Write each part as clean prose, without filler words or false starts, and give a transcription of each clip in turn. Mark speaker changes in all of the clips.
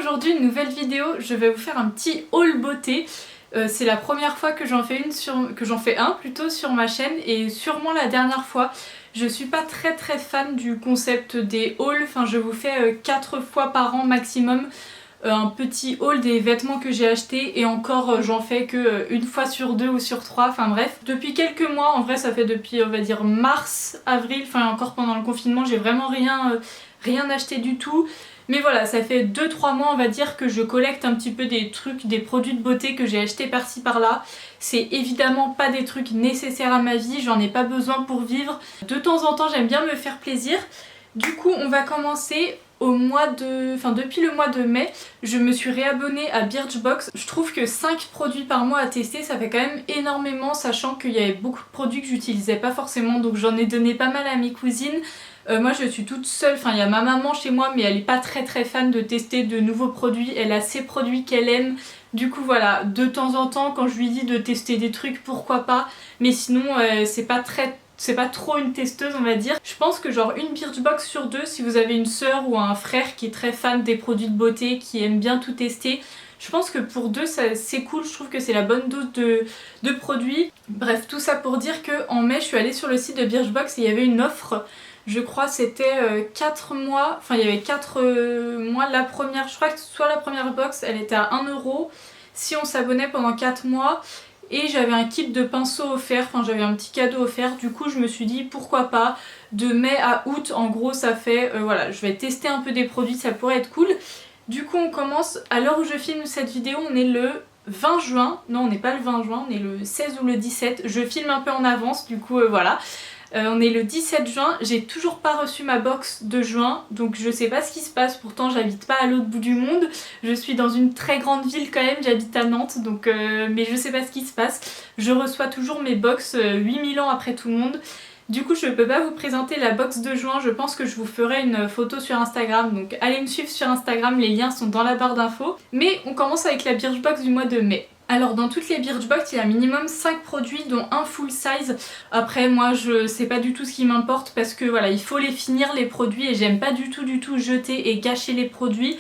Speaker 1: aujourd'hui une nouvelle vidéo, je vais vous faire un petit haul beauté. C'est la première fois que j'en fais un plutôt sur ma chaîne et sûrement la dernière fois. Je suis pas très fan du concept des hauls, enfin je vous fais 4 fois par an maximum un petit haul des vêtements que j'ai achetés et encore j'en fais que une fois sur 2 ou sur 3, enfin bref. Depuis quelques mois, en vrai ça fait depuis on va dire mars, avril, enfin encore pendant le confinement j'ai vraiment rien acheté du tout. Mais voilà, ça fait 2-3 mois on va dire que je collecte un petit peu des trucs, des produits de beauté que j'ai achetés par-ci par-là. C'est évidemment pas des trucs nécessaires à ma vie, j'en ai pas besoin pour vivre. De temps en temps j'aime bien me faire plaisir. Du coup on va commencer depuis le mois de mai, je me suis réabonnée à Birchbox. Je trouve que 5 produits par mois à tester ça fait quand même énormément, sachant qu'il y avait beaucoup de produits que j'utilisais pas forcément, donc j'en ai donné pas mal à mes cousines. Moi je suis toute seule, enfin il y a ma maman chez moi mais elle est pas très fan de tester de nouveaux produits, elle a ses produits qu'elle aime. Du coup voilà, de temps en temps quand je lui dis de tester des trucs pourquoi pas, mais sinon c'est pas trop une testeuse on va dire. Je pense que genre une Birchbox sur 2, si vous avez une sœur ou un frère qui est très fan des produits de beauté, qui aime bien tout tester, je pense que pour 2 c'est cool, je trouve que c'est la bonne dose de produits. Bref, tout ça pour dire que en mai je suis allée sur le site de Birchbox et il y avait une offre. Je crois c'était 4 mois, enfin il y avait 4 mois la première, je crois que soit la première box elle était à 1€ si on s'abonnait pendant 4 mois. Et j'avais un kit de pinceaux offert, enfin j'avais un petit cadeau offert, du coup je me suis dit pourquoi pas, de mai à août en gros ça fait, voilà, je vais tester un peu des produits, ça pourrait être cool. Du coup on commence, à l'heure où je filme cette vidéo on est le 20 juin, non on n'est pas le 20 juin, on est le 16 ou le 17, je filme un peu en avance du coup voilà. On est le 17 juin, j'ai toujours pas reçu ma box de juin, donc je sais pas ce qui se passe, pourtant j'habite pas à l'autre bout du monde, je suis dans une très grande ville quand même, j'habite à Nantes, donc mais je sais pas ce qui se passe, je reçois toujours mes box 8000 ans après tout le monde. Du coup je peux pas vous présenter la box de juin, je pense que je vous ferai une photo sur Instagram, donc allez me suivre sur Instagram, les liens sont dans la barre d'infos. Mais on commence avec la Birchbox du mois de mai. Alors dans toutes les Birchbox il y a minimum 5 produits dont un full size. Après moi c'est pas du tout ce qui m'importe parce que voilà il faut les finir les produits et j'aime pas du tout jeter et gâcher les produits.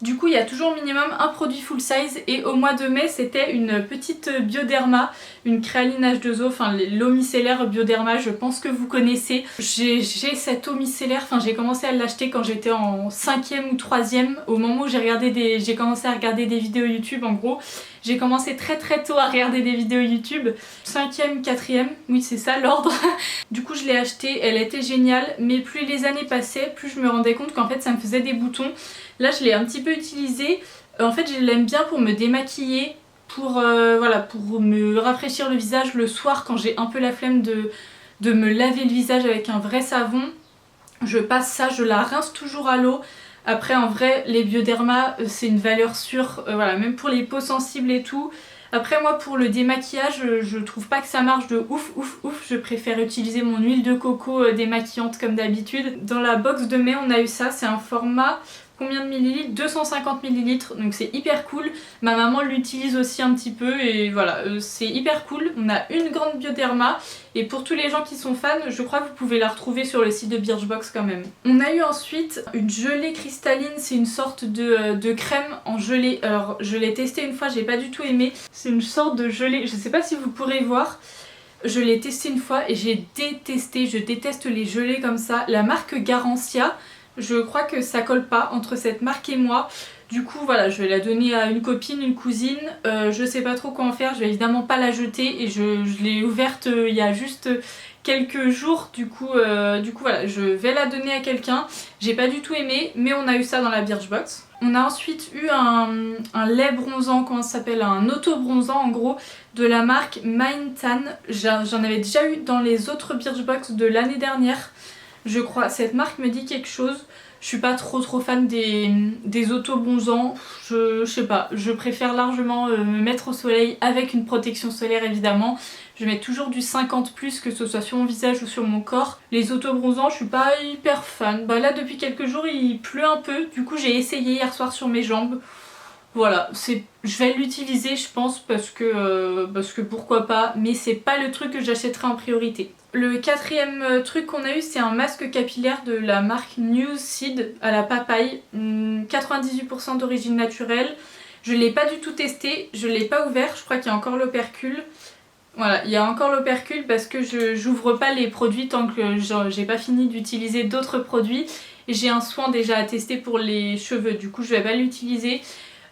Speaker 1: Du coup il y a toujours minimum un produit full size et au mois de mai c'était une petite Bioderma, une Créaline H2O, enfin l'eau micellaire Bioderma, je pense que vous connaissez. J'ai cette eau micellaire, enfin j'ai commencé à l'acheter quand j'étais en 5e ou 3e, au moment où j'ai commencé à regarder des vidéos YouTube en gros. J'ai commencé très tôt à regarder des vidéos YouTube, 5e, 4e, oui c'est ça l'ordre. Du coup je l'ai achetée, elle était géniale, mais plus les années passaient, plus je me rendais compte qu'en fait ça me faisait des boutons. Là je l'ai un petit peu utilisée, en fait je l'aime bien pour me démaquiller, pour me rafraîchir le visage le soir quand j'ai un peu la flemme de me laver le visage avec un vrai savon. Je passe ça, je la rince toujours à l'eau. Après en vrai les Bioderma c'est une valeur sûre, voilà, même pour les peaux sensibles et tout. Après moi pour le démaquillage je trouve pas que ça marche de ouf, je préfère utiliser mon huile de coco démaquillante comme d'habitude. Dans la box de mai on a eu ça, c'est un format, combien de millilitres? 250 millilitres, donc c'est hyper cool. Ma maman l'utilise aussi un petit peu et voilà, c'est hyper cool. On a une grande Bioderma et pour tous les gens qui sont fans, je crois que vous pouvez la retrouver sur le site de Birchbox quand même. On a eu ensuite une gelée cristalline, c'est une sorte de crème en gelée. Alors je l'ai testée une fois, j'ai pas du tout aimé. C'est une sorte de gelée, je sais pas si vous pourrez voir. Je l'ai testé une fois et j'ai détesté, je déteste les gelées comme ça. La marque Garancia, je crois que ça colle pas entre cette marque et moi. Du coup voilà, je vais la donner à une copine, une cousine. Je sais pas trop quoi en faire, je vais évidemment pas la jeter et je l'ai ouverte il y a juste quelques jours. Du coup voilà, je vais la donner à quelqu'un. J'ai pas du tout aimé, mais on a eu ça dans la Birchbox. On a ensuite eu un lait bronzant, comment ça s'appelle, un auto-bronzant en gros, de la marque Mind Tan. J'en avais déjà eu dans les autres Birchbox de l'année dernière. Je crois, cette marque me dit quelque chose. Je suis pas trop fan des auto-bronzants, je sais pas, je préfère largement me mettre au soleil avec une protection solaire évidemment. Je mets toujours du 50+, que ce soit sur mon visage ou sur mon corps. Les auto-bronzants, je suis pas hyper fan. Bah là depuis quelques jours il pleut un peu, du coup j'ai essayé hier soir sur mes jambes. Voilà, je vais l'utiliser je pense parce que pourquoi pas, mais c'est pas le truc que j'achèterai en priorité. Le quatrième truc qu'on a eu, c'est un masque capillaire de la marque New Seed à la papaye, 98% d'origine naturelle. Je l'ai pas du tout testé, je l'ai pas ouvert, je crois qu'il y a encore l'opercule. Voilà, il y a encore l'opercule parce que j'ouvre pas les produits tant que j'ai pas fini d'utiliser d'autres produits. Et j'ai un soin déjà à tester pour les cheveux, du coup je vais pas l'utiliser.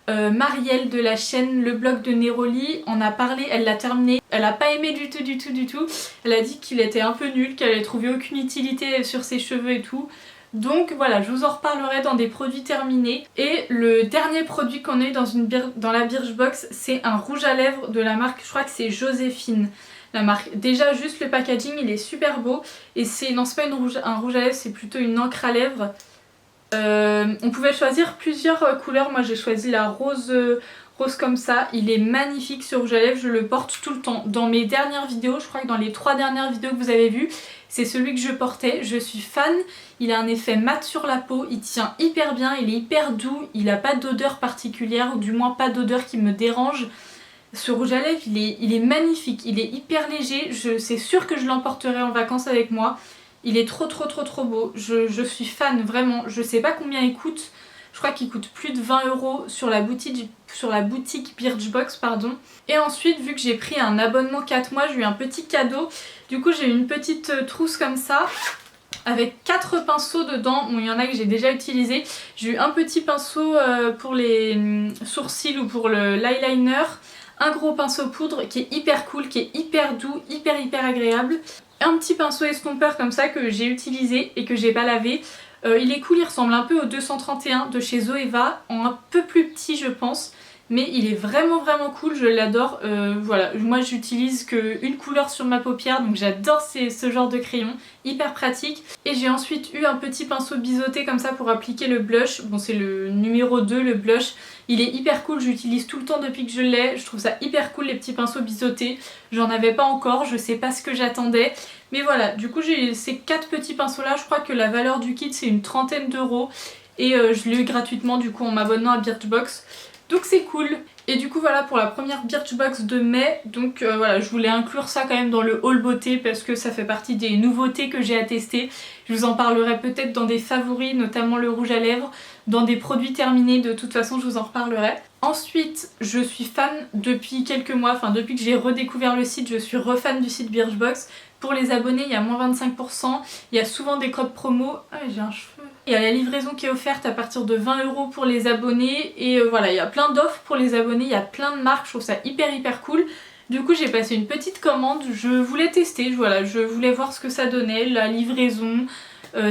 Speaker 1: Marielle de la chaîne Le Blog de Neroli en a parlé, elle l'a terminé, elle a pas aimé du tout. Elle a dit qu'il était un peu nul, qu'elle avait trouvé aucune utilité sur ses cheveux et tout. Donc voilà, je vous en reparlerai dans des produits terminés. Et le dernier produit qu'on a eu dans la Birchbox, c'est un rouge à lèvres de la marque, je crois que c'est Joséphine. La marque. Déjà juste le packaging il est super beau et non c'est pas un rouge à lèvres, c'est plutôt une encre à lèvres. On pouvait choisir plusieurs couleurs, moi j'ai choisi la rose comme ça, il est magnifique ce rouge à lèvres, je le porte tout le temps. Dans mes dernières vidéos, je crois que dans les 3 dernières vidéos que vous avez vues, c'est celui que je portais, je suis fan, il a un effet mat sur la peau, il tient hyper bien, il est hyper doux, il n'a pas d'odeur particulière, ou du moins pas d'odeur qui me dérange. Ce rouge à lèvres il est magnifique, il est hyper léger, c'est sûr que je l'emporterai en vacances avec moi. Il est trop beau, je suis fan vraiment, je sais pas combien il coûte, je crois qu'il coûte plus de 20 € sur la boutique Birchbox pardon. Et ensuite vu que j'ai pris un abonnement 4 mois, j'ai eu un petit cadeau, du coup j'ai eu une petite trousse comme ça avec 4 pinceaux dedans, bon il y en a que j'ai déjà utilisé, j'ai eu un petit pinceau pour les sourcils ou pour l'eyeliner, un gros pinceau poudre qui est hyper cool, qui est hyper doux, hyper agréable. Un petit pinceau estompeur comme ça que j'ai utilisé et que j'ai pas lavé. Il est cool, il ressemble un peu au 231 de chez Zoeva, en un peu plus petit je pense. Mais il est vraiment cool, je l'adore. Voilà, moi j'utilise qu'une couleur sur ma paupière, donc j'adore ce genre de crayon, hyper pratique. Et j'ai ensuite eu un petit pinceau biseauté comme ça pour appliquer le blush. Bon c'est le numéro 2, le blush. Il est hyper cool, j'utilise tout le temps depuis que je l'ai. Je trouve ça hyper cool les petits pinceaux biseautés. J'en avais pas encore, je sais pas ce que j'attendais. Mais voilà, du coup j'ai ces 4 petits pinceaux là, je crois que la valeur du kit c'est une trentaine d'euros. Et je l'ai eu gratuitement du coup en m'abonnant à Birchbox. Donc c'est cool. Et du coup voilà pour la première Birchbox de mai. Donc voilà, je voulais inclure ça quand même dans le haul beauté parce que ça fait partie des nouveautés que j'ai à tester. Je vous en parlerai peut-être dans des favoris, notamment le rouge à lèvres, dans des produits terminés, de toute façon je vous en reparlerai. Ensuite, je suis fan depuis quelques mois, enfin depuis que j'ai redécouvert le site, je suis refan du site Birchbox. Pour les abonnés, il y a moins 25%, il y a souvent des codes promo. Ah j'ai un cheveu. Il y a la livraison qui est offerte à partir de 20 € pour les abonnés et voilà, il y a plein d'offres pour les abonnés, il y a plein de marques, je trouve ça hyper cool. Du coup j'ai passé une petite commande, je voulais tester, voilà, je voulais voir ce que ça donnait, la livraison,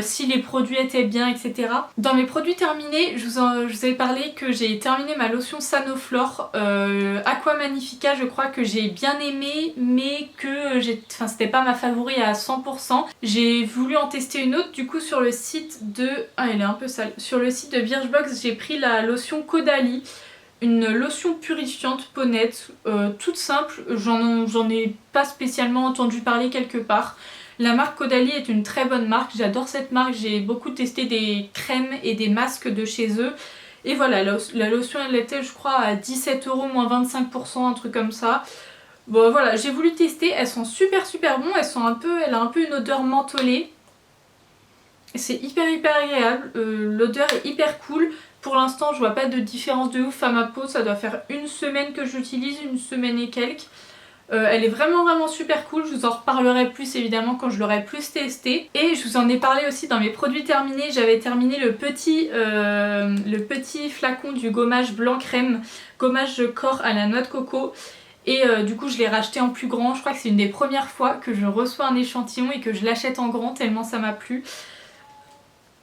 Speaker 1: si les produits étaient bien, etc. Dans mes produits terminés, je vous avais parlé que j'ai terminé ma lotion Sanoflore Aqua Magnifica, je crois que j'ai bien aimé, mais que c'était pas ma favori à 100%. J'ai voulu en tester une autre, du coup sur le site de... Ah elle est un peu sale. Sur le site de Birchbox, j'ai pris la lotion Caudalie. Une lotion purifiante peau nette, toute simple, j'en ai pas spécialement entendu parler quelque part. La marque Caudalie est une très bonne marque, j'adore cette marque, j'ai beaucoup testé des crèmes et des masques de chez eux. Et voilà, la lotion elle était je crois à 17 €, moins 25%, un truc comme ça. Bon voilà, j'ai voulu tester, elles sont super bon, elle a un peu une odeur mentholée. C'est hyper agréable, l'odeur est hyper cool. Pour l'instant je vois pas de différence de ouf à ma peau, ça doit faire une semaine que j'utilise, une semaine et quelques. Elle est vraiment super cool, je vous en reparlerai plus évidemment quand je l'aurai plus testé. Et je vous en ai parlé aussi dans mes produits terminés, j'avais terminé le petit flacon du gommage blanc crème, gommage corps à la noix de coco. Et du coup je l'ai racheté en plus grand, je crois que c'est une des premières fois que je reçois un échantillon et que je l'achète en grand tellement ça m'a plu.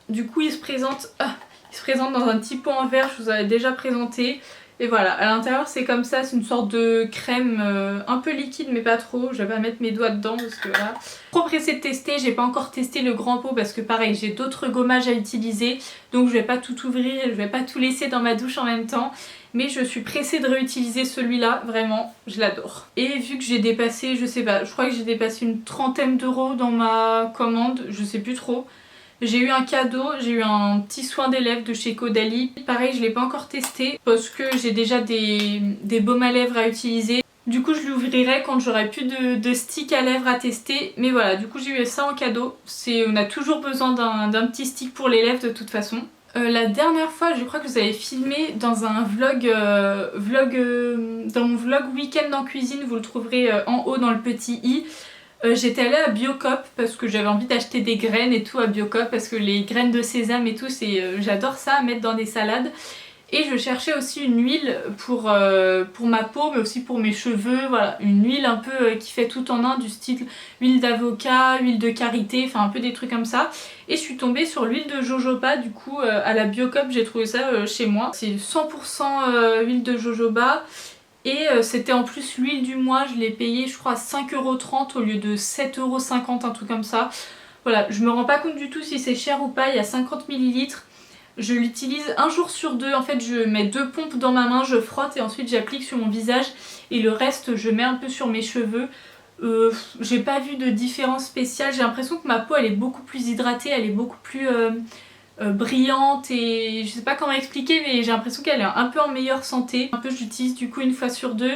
Speaker 1: Du coup il se présente dans un petit pot en verre, je vous avais déjà présenté. Et voilà, à l'intérieur c'est comme ça, c'est une sorte de crème un peu liquide mais pas trop. Je vais pas mettre mes doigts dedans parce que voilà. Trop pressée de tester, j'ai pas encore testé le grand pot parce que pareil j'ai d'autres gommages à utiliser. Donc je vais pas tout ouvrir, je vais pas tout laisser dans ma douche en même temps. Mais je suis pressée de réutiliser celui-là, vraiment, je l'adore. Et vu que j'ai dépassé, je sais pas, je crois que j'ai dépassé une trentaine d'euros dans ma commande, je sais plus trop. J'ai eu un cadeau, j'ai eu un petit soin des lèvres de chez Caudalie. Pareil, je l'ai pas encore testé parce que j'ai déjà des baumes à lèvres à utiliser. Du coup je l'ouvrirai quand j'aurai plus de stick à lèvres à tester. Mais voilà, du coup j'ai eu ça en cadeau. On a toujours besoin d'un petit stick pour les lèvres de toute façon. La dernière fois, je crois que vous avez filmé dans un vlog, dans mon vlog week-end en cuisine, vous le trouverez en haut dans le petit i. J'étais allée à Biocop parce que j'avais envie d'acheter des graines et tout à Biocop parce que les graines de sésame et tout, j'adore ça à mettre dans des salades. Et je cherchais aussi une huile pour ma peau mais aussi pour mes cheveux, voilà, une huile un peu qui fait tout en un, du style huile d'avocat, huile de karité, enfin un peu des trucs comme ça. Et je suis tombée sur l'huile de jojoba du coup à la Biocop, j'ai trouvé ça chez moi. C'est 100% huile de jojoba. Et c'était en plus l'huile du mois, je l'ai payé je crois 5,30 € au lieu de 7,50 €, un truc comme ça. Voilà, je me rends pas compte du tout si c'est cher ou pas, il y a 50 ml. Je l'utilise un jour sur deux, en fait je mets 2 pompes dans ma main, je frotte et ensuite j'applique sur mon visage. Et le reste je mets un peu sur mes cheveux. J'ai pas vu de différence spéciale, j'ai l'impression que ma peau elle est beaucoup plus hydratée, elle est beaucoup plus brillante et je sais pas comment expliquer mais j'ai l'impression qu'elle est un peu en meilleure santé. Un peu j'utilise du coup une fois sur deux.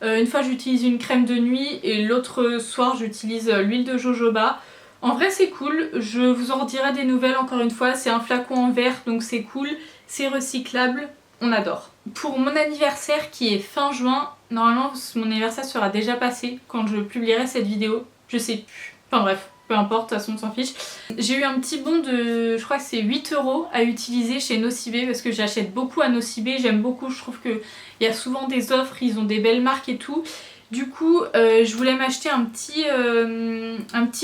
Speaker 1: Une fois j'utilise une crème de nuit et l'autre soir j'utilise l'huile de jojoba. En vrai c'est cool, je vous en redirai des nouvelles encore une fois, c'est un flacon en verre donc c'est cool, c'est recyclable, on adore. Pour mon anniversaire qui est fin juin, normalement mon anniversaire sera déjà passé quand je publierai cette vidéo, je sais plus, enfin bref. Peu importe, de toute façon on s'en fiche. J'ai eu un petit bon de, je crois que c'est 8 € à utiliser chez Nocibé parce que j'achète beaucoup à Nocibé, j'aime beaucoup, je trouve qu'il y a souvent des offres, ils ont des belles marques et tout. Du coup je voulais m'acheter un petit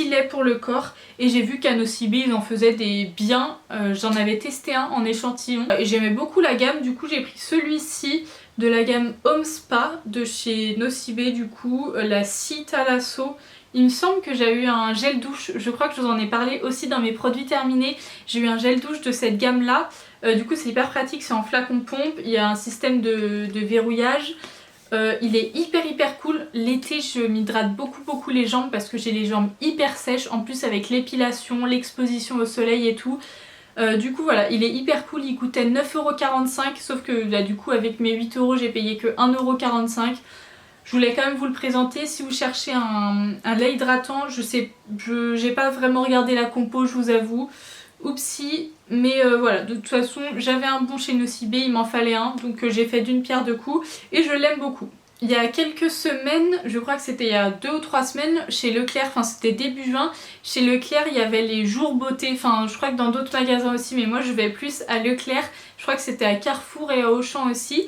Speaker 1: lait pour le corps et j'ai vu qu'à Nocibé ils en faisaient des biens, j'en avais testé un en échantillon et j'aimais beaucoup la gamme, du coup j'ai pris celui-ci de la gamme Home Spa de chez Nocibé, du coup la Citalasso. Il me semble que j'ai eu un gel douche, je crois que je vous en ai parlé aussi dans mes produits terminés. J'ai eu un gel douche de cette gamme là, du coup c'est hyper pratique, c'est en flacon pompe, il y a un système de verrouillage. Il est hyper cool, l'été je m'hydrate beaucoup les jambes parce que j'ai les jambes hyper sèches, en plus avec l'épilation, l'exposition au soleil et tout. Du coup voilà, il est hyper cool, il coûtait 9,45 € sauf que là du coup avec mes 8 € j'ai payé que 1,45 €. Je voulais quand même vous le présenter, si vous cherchez un lait hydratant, j'ai pas vraiment regardé la compo, je vous avoue. Oupsie, mais voilà, de toute façon j'avais un bon chez Nocibé, il m'en fallait un, donc j'ai fait d'une pierre deux coups et je l'aime beaucoup. Il y a quelques semaines, je crois que c'était il y a 2 ou 3 semaines, chez Leclerc, enfin c'était début juin, chez Leclerc il y avait les jours beauté, enfin je crois que dans d'autres magasins aussi, mais moi je vais plus à Leclerc, je crois que c'était à Carrefour et à Auchan aussi.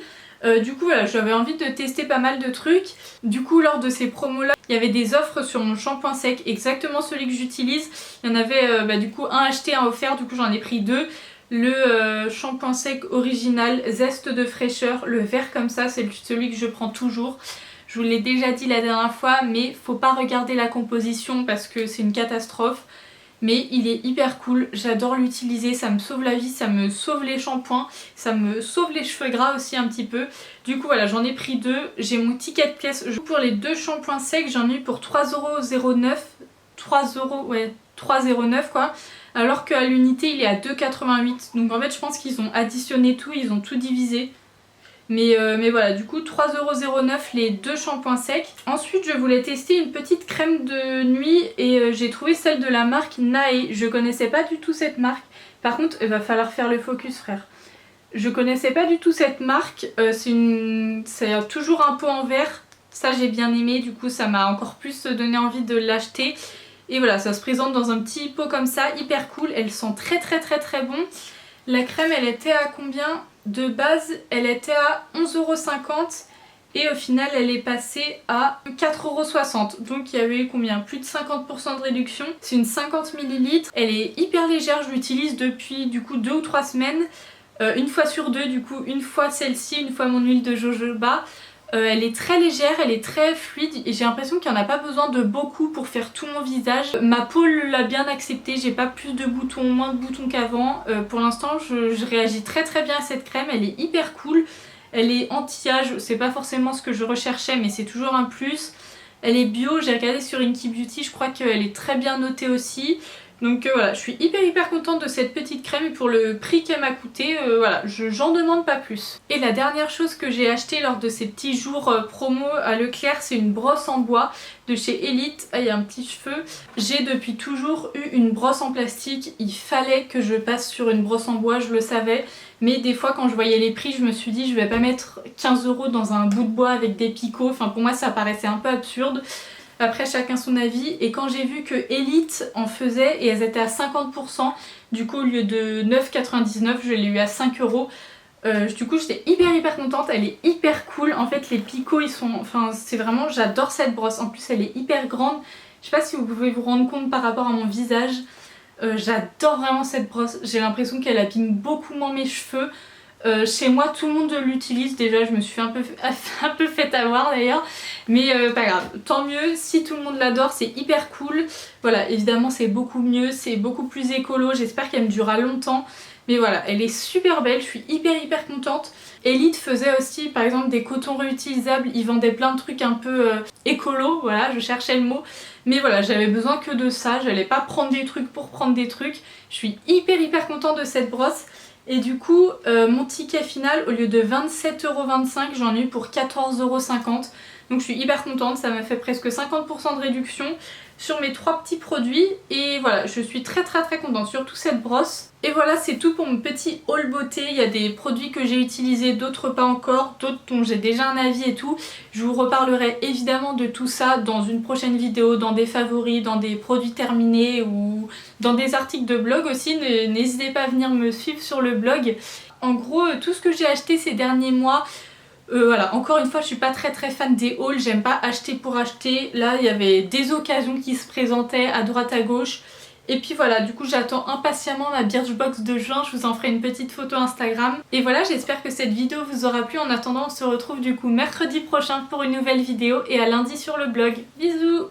Speaker 1: Du coup voilà, j'avais envie de tester pas mal de trucs. Du coup lors de ces promos là, il y avait des offres sur mon shampoing sec, exactement celui que j'utilise. Il y en avait du coup un acheté, un offert, du coup j'en ai pris 2. Le shampoing sec original, zeste de fraîcheur, le vert comme ça, c'est celui que je prends toujours. Je vous l'ai déjà dit la dernière fois, mais faut pas regarder la composition parce que c'est une catastrophe. Mais il est hyper cool, j'adore l'utiliser, ça me sauve la vie, ça me sauve les shampoings, ça me sauve les cheveux gras aussi un petit peu. Du coup voilà, j'en ai pris 2, j'ai mon ticket de caisse. Pour les 2 shampoings secs, j'en ai eu pour 3,09 €, ouais, 3,09 € quoi. Alors qu'à l'unité il est à 2,88 €. Donc en fait je pense qu'ils ont additionné tout, ils ont tout divisé. Mais voilà, du coup 3,09 € les 2 shampoings secs. Ensuite je voulais tester une petite crème de nuit et j'ai trouvé celle de la marque Nae. Je connaissais pas du tout cette marque. Par contre il va falloir faire le focus frère. Je connaissais pas du tout cette marque. C'est toujours un pot en verre. Ça j'ai bien aimé, du coup ça m'a encore plus donné envie de l'acheter. Et voilà, ça se présente dans un petit pot comme ça, hyper cool. Elles sont très bon. La crème elle était à combien? De base elle était à 11,50 € et au final elle est passée à 4,60 €. Donc il y avait combien? Plus de 50% de réduction. C'est une 50 ml. Elle est hyper légère, je l'utilise depuis du coup 2 ou 3 semaines. Une fois sur deux, du coup une fois celle-ci, une fois mon huile de jojoba. Elle est très légère, elle est très fluide et j'ai l'impression qu'il n'y en a pas besoin de beaucoup pour faire tout mon visage. Ma peau l'a bien accepté, j'ai pas plus de boutons, moins de boutons qu'avant. Pour l'instant je réagis très bien à cette crème, elle est hyper cool. Elle est anti-âge, c'est pas forcément ce que je recherchais mais c'est toujours un plus. Elle est bio, j'ai regardé sur Inky Beauty, je crois qu'elle est très bien notée aussi. Donc voilà, je suis hyper contente de cette petite crème et pour le prix qu'elle m'a coûté, voilà, j'en demande pas plus. Et la dernière chose que j'ai acheté lors de ces petits jours promo à Leclerc, c'est une brosse en bois de chez Elite. Ah, il y a un petit cheveu. J'ai depuis toujours eu une brosse en plastique, il fallait que je passe sur une brosse en bois, je le savais. Mais des fois quand je voyais les prix, je me suis dit je vais pas mettre 15 € dans un bout de bois avec des picots, enfin pour moi ça paraissait un peu absurde. Après chacun son avis, et quand j'ai vu que Elite en faisait et elles étaient à 50%, du coup au lieu de 9,99 je l'ai eu à 5 €. Du coup j'étais hyper contente, elle est hyper cool. En fait les picots ils sont, enfin c'est vraiment, j'adore cette brosse. En plus elle est hyper grande, je sais pas si vous pouvez vous rendre compte par rapport à mon visage. J'adore vraiment cette brosse, j'ai l'impression qu'elle abîme beaucoup moins mes cheveux. Chez moi tout le monde l'utilise, déjà je me suis un peu fait avoir d'ailleurs, mais pas grave, tant mieux si tout le monde l'adore, c'est hyper cool. Voilà, évidemment c'est beaucoup mieux, c'est beaucoup plus écolo, j'espère qu'elle me durera longtemps, mais voilà, elle est super belle, je suis hyper contente. Elite faisait aussi par exemple des cotons réutilisables, ils vendaient plein de trucs un peu écolo, voilà, je cherchais le mot, mais voilà, j'avais besoin que de ça, j'allais pas prendre des trucs pour prendre des trucs. Je suis hyper contente de cette brosse. Et du coup, mon ticket final, au lieu de 27,25 €, j'en ai eu pour 14,50 €. Donc je suis hyper contente, ça m'a fait presque 50% de réduction sur mes 3 petits produits. Et voilà, je suis très contente, surtout cette brosse. Et voilà, c'est tout pour mon petit haul beauté. Il y a des produits que j'ai utilisés, d'autres pas encore, d'autres dont j'ai déjà un avis et tout. Je vous reparlerai évidemment de tout ça dans une prochaine vidéo, dans des favoris, dans des produits terminés ou dans des articles de blog aussi. N'hésitez pas à venir me suivre sur le blog. En gros, tout ce que j'ai acheté ces derniers mois, voilà, encore une fois je suis pas très fan des hauls, j'aime pas acheter pour acheter. Là il y avait des occasions qui se présentaient à droite à gauche. Et puis voilà, du coup j'attends impatiemment ma Birchbox de juin, je vous en ferai une petite photo Instagram. Et voilà, j'espère que cette vidéo vous aura plu. En attendant, on se retrouve du coup mercredi prochain pour une nouvelle vidéo et à lundi sur le blog. Bisous!